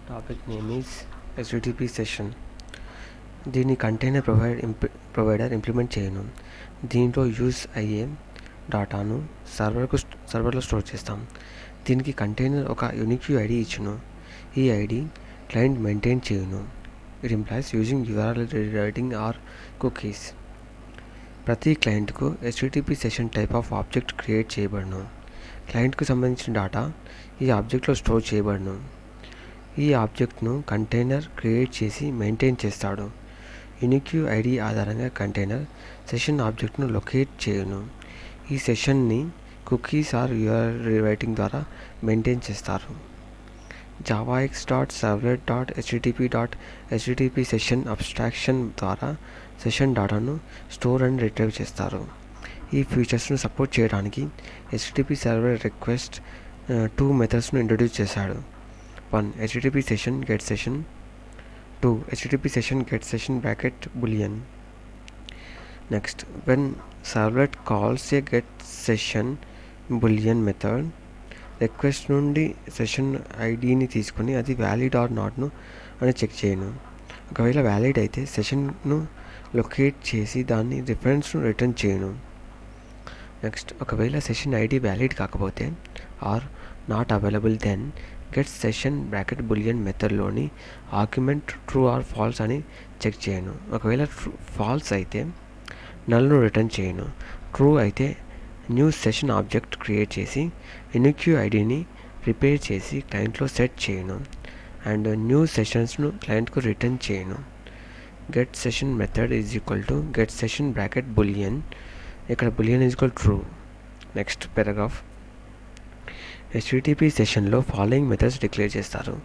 Topic name is HTTP session. దీన్ని container provider implement చేయను. దీంట్లో యూజ్ అయ్యే డాటాను సర్వర్లో స్టోర్ చేస్తాం. దీనికి కంటైనర్ ఒక యూనిక్ ఐడి ఇచ్చును. ఈ ఐడి క్లయింట్ మెయింటైన్ చేయును. It implies using URL rewriting or cookies. ప్రతి క్లయింట్కు HTTP session type of object create చేయబడును. క్లయింట్కు సంబంధించిన డేటా ఈ ఆబ్జెక్ట్లో స్టోర్ చేయబడును. ఈ ఆబ్జెక్ట్ను కంటైనర్ క్రియేట్ చేసి మెయింటైన్ చేస్తాడు. యూనిక్ ఐడి ఆధారంగా కంటైనర్ సెషన్ ఆబ్జెక్ట్ను లొకేట్ చేయును. ఈ సెషన్ని కుకీస్ ఆర్ URL రీరైటింగ్ ద్వారా మెయింటైన్ చేస్తారు. javax.servlet.http సెషన్ అబ్స్ట్రాక్షన్ ద్వారా సెషన్ డేటాను స్టోర్ అండ్ రిట్రీవ్ చేస్తారు. ఈ ఫీచర్స్ను సపోర్ట్ చేయడానికి HTTP సర్వర్ రిక్వెస్ట్ 2 మెథడ్స్ను ఇంట్రడ్యూస్ చేశాడు. 1. HTTP session get session. 2. HTTP session get session bracket boolean. Next, when servlet calls a get session boolean method, request నుండి session ఐడిని తీసుకొని అది వ్యాలిడ్ ఆర్ నాట్ను అని చెక్ చేయను. ఒకవేళ వ్యాలిడ్ అయితే సెషన్ను లొకేట్ చేసి దాని రిఫరెన్స్ను రిటర్న్ చేయను. నెక్స్ట్, ఒకవేళ సెషన్ ఐడి వ్యాలిడ్ కాకపోతే or not available then get session bracket boolean మెథడ్లోని ఆర్గ్యుమెంట్ ట్రూ ఆర్ ఫాల్స్ అని చెక్ చేయను. ఒకవేళ ఫాల్స్ అయితే నల్ను రిటర్న్ చేయను. ట్రూ అయితే న్యూ సెషన్ ఆబ్జెక్ట్ క్రియేట్ చేసి యూనిక్ ఐడిని ప్రిపేర్ చేసి క్లయింట్లో సెట్ చేయను అండ్ న్యూ సెషన్స్ను క్లయింట్కు రిటర్న్ చేయను. Get session method is equal to get session bracket boolean. ఇక్కడ boolean is equal true. Next paragraph. HTTP సెషన్లో ఫాలోయింగ్ మెథడ్స్ డిక్లేర్ చేస్తారు.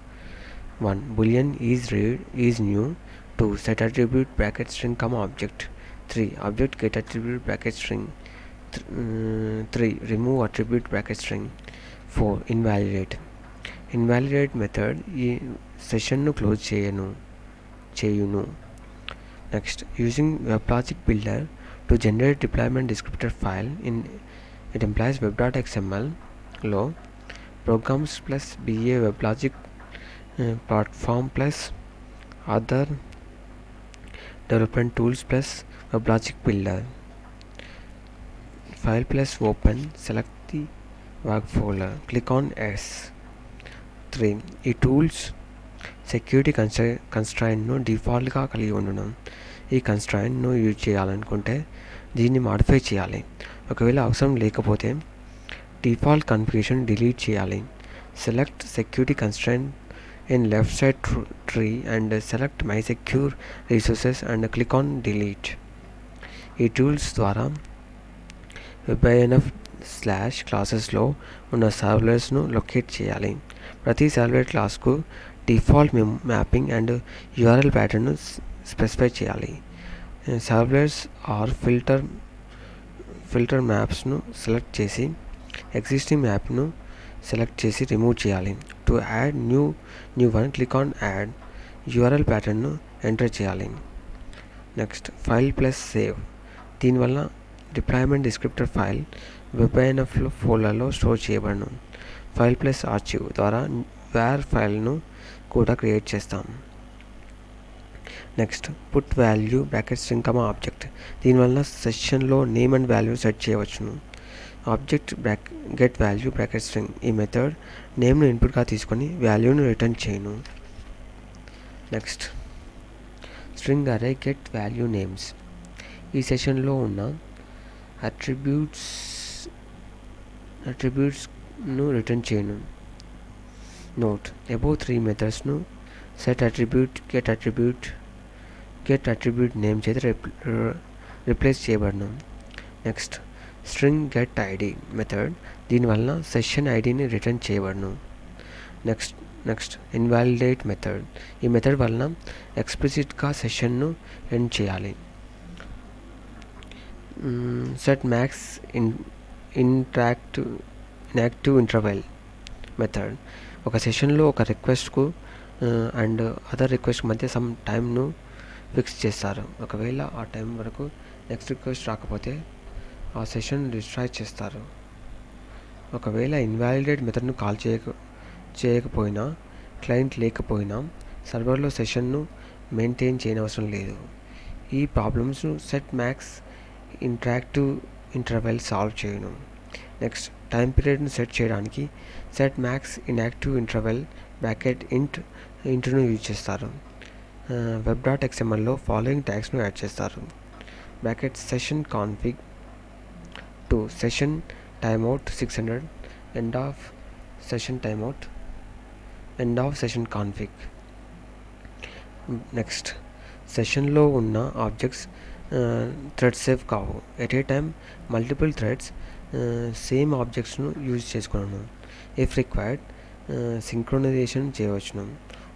1. Boolean is read is new. 2. Set attribute bracket string comma object. 3. Object get attribute bracket string. 3. Remove attribute bracket string. 4. Invalidate method ఈ సెషన్ను close చేయును. Next, using WebLogic builder to generate deployment descriptor file it employs web.xml లో programs plus BA WebLogic platform plus other development tools plus WebLogic builder. File plus open, select the work folder, click on S. 3. ఈ tools security కన్స్ట్రైంట్ను డిఫాల్ట్గా కలిగి ఉండడం. ఈ కన్స్ట్రైంట్ను use చేయాలనుకుంటే దీన్ని modify చేయాలి. ఒకవేళ అవసరం లేకపోతే డిఫాల్ట్ కన్ఫిగరేషన్ డిలీట్ చేయాలి. Select security constraint in left side tree and select my secure resources and click on delete. ఈ టూల్స్ ద్వారా webinf/క్లాసెస్లో ఉన్న సర్వ్లెట్స్ను లొకేట్ చేయాలి. ప్రతి సర్వ్లెట్ క్లాస్కు డిఫాల్ట్ మ్యాపింగ్ అండ్ URL ప్యాటర్న్ను స్పెసిఫై చేయాలి. సర్వ్లెట్స్ ఆర్ ఫిల్టర్ మ్యాప్స్ను సెలెక్ట్ చేసి ఎగ్జిస్టింగ్ మ్యాప్ను సెలెక్ట్ చేసి రిమూవ్ చేయాలి. To add new one click on add. URL ప్యాటర్న్ను ఎంటర్ చేయాలి. Next, file plus save. దీనివల్ల డిప్లాయ్మెంట్ డిస్క్రిప్టర్ ఫైల్ webinf ఫోల్డర్లో స్టోర్ చేయబడను. ఫైల్ ప్లస్ ఆర్చివ్ ద్వారా వేర్ ఫైల్ను కూడా క్రియేట్ చేస్తాం. Next, put value bracket string comma object. దీనివల్ల సెషన్లో నేమ్ అండ్ వాల్యూ సెట్ చేయవచ్చును. Object get value bracket string. ఈ మెథడ్ నేమ్ను ఇన్పుట్గా తీసుకొని వాల్యూను రిటర్న్ చేయను. Next, string array get value names. ఈ సెషన్లో ఉన్న అట్రిబ్యూట్స్ను రిటర్న్ చేయను. నోట్, అబోవ్ 3 మెథడ్స్ను set attribute, get attribute name చేత రిప్లేస్ చేయబడను. Next, string get ID method. దీనివల్ల సెషన్ ఐడిని రిటర్న్ చేయబడను. Next invalidate method. ఈ మెథడ్ వలన ఎక్స్ప్లిసిట్గా సెషన్ను ఎండ్ చేయాలి. Set max inactive interval method. ఒక సెషన్లో ఒక రిక్వెస్ట్కు అండ్ అదర్ రిక్వెస్ట్ మధ్య సమ్ టైమ్ను ఫిక్స్ చేస్తారు. ఒకవేళ ఆ టైం వరకు నెక్స్ట్ రిక్వెస్ట్ రాకపోతే ఆ సెషన్ డిస్ట్రాయ్ చేస్తారు. ఒకవేళ ఇన్వాలిడేట్ మెథడ్ను కాల్ చేయకపోయినా క్లయింట్ లేకపోయినా సర్వర్లో సెషన్ను మెయింటైన్ చేయనవసరం లేదు. ఈ ప్రాబ్లమ్స్ను set max interactive interval solve చేయను. నెక్స్ట్, టైం పీరియడ్ను సెట్ చేయడానికి set max inactive interval bracket ఇంట్ను యూజ్ చేస్తారు. web.xmlలో ఫాలోయింగ్ ట్యాగ్స్ను యాడ్ చేస్తారు. Bracket session config to session timeout 600 end of session timeout end of session config. Next, సెషన్లో ఉన్న ఆబ్జెక్ట్స్ థ్రెడ్ సేవ్ కావు. At a time multiple threads same ఆబ్జెక్ట్స్ను use చేసుకున్నాను. If required synchronisation చేయవచ్చును.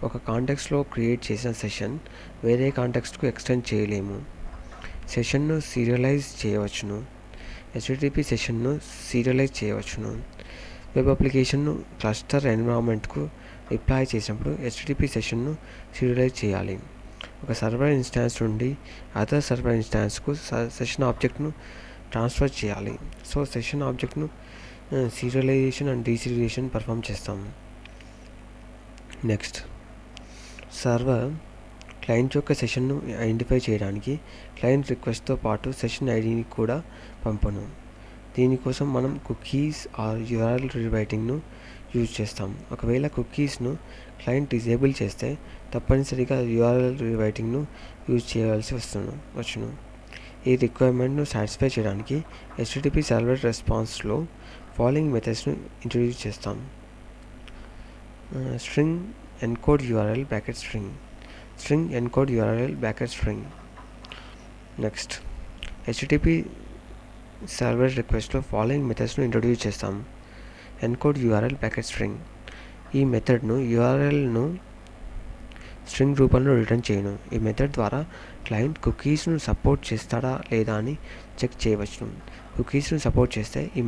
ఒక కాంటెక్స్ట్లో క్రియేట్ చేసిన session వేరే కాంటెక్స్ట్కు extend చేయలేము. సెషన్ను సీరియలైజ్ చేయవచ్చును. హెచ్టిటిపి సెషన్ను సీరియలైజ్ చేయవచ్చును. వెబ్ అప్లికేషన్ను క్లస్టర్ ఎన్విరాన్మెంట్కు డిప్లాయ్ చేసినప్పుడు హెచ్టిటిపి సెషన్ను సీరియలైజ్ చేయాలి. ఒక సర్వర్ ఇన్స్టాన్స్ నుండి అదర్ సర్వర్ ఇన్స్టాన్స్కు సెషన్ ఆబ్జెక్ట్ను ట్రాన్స్ఫర్ చేయాలి. సో సెషన్ ఆబ్జెక్ట్ను సీరియలైజేషన్ అండ్ డీసీరియలైజేషన్ పర్ఫామ్ చేస్తాం. నెక్స్ట్, సర్వర్ క్లయింట్ యొక్క సెషన్ను ఐడెంటిఫై చేయడానికి క్లయింట్ రిక్వెస్ట్తో పాటు సెషన్ ఐడిని కూడా పంపను. దీనికోసం మనం కుకీస్ ఆర్ యూఆర్ఎల్ రీరైటింగ్ను యూజ్ చేస్తాం. ఒకవేళ కుకీస్ను క్లయింట్ డిజేబుల్ చేస్తే తప్పనిసరిగా యూఆర్ఎల్ రీరైటింగ్ను యూజ్ చేయవలసి వచ్చును. ఈ రిక్వైర్మెంట్ను సాటిస్ఫై చేయడానికి హెచ్టిటిపి సర్వర్ రెస్పాన్స్లో ఫాలోయింగ్ మెథడ్స్ను ఇంట్రడ్యూస్ చేస్తాం. String encode URL bracket string, string encode URL bracket string. Next, HTTP server రిక్వెస్ట్లో ఫాలోయింగ్ మెథడ్స్ను ఇంట్రడ్యూస్ చేస్తాం. Encode URL bracket string. ఈ మెథడ్ను యూఆర్ఎల్ను స్ట్రింగ్ రూపంలో రిటర్న్ చేయను. ఈ మెథడ్ ద్వారా క్లయింట్ కుకీస్ను సపోర్ట్ చేస్తాడా లేదా అని చెక్ చేయవచ్చును. కుకీస్ను సపోర్ట్ చేస్తే ఈ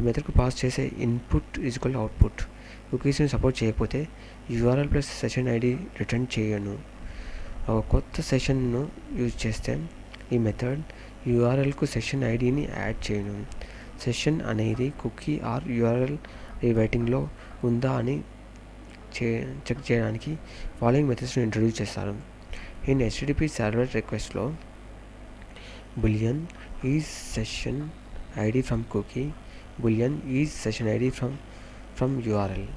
మెథడ్కు పాస్ చేసే ఇన్పుట్ ఈక్వల్ అవుట్పుట్. కుకీస్ను సపోర్ట్ చేయకపోతే URL plus session ID return చేయను. ఒక కొత్త సెషన్ను యూజ్ చేస్తే ఈ మెథడ్ యూఆర్ఎల్కు సెషన్ ఐడిని యాడ్ చేయను. సెషన్ అనేది కుకీ ఆర్ యూఆర్ఎల్ రీరైటింగ్లో ఉందా అని చెక్ చేయడానికి ఫాలోయింగ్ మెథడ్స్ను ఇంట్రడ్యూస్ చేస్తారు. ఇన్ హెచ్టిటిపి సర్వర్ రిక్వెస్ట్లో boolean is session ID from cookie, boolean is session ID from URL.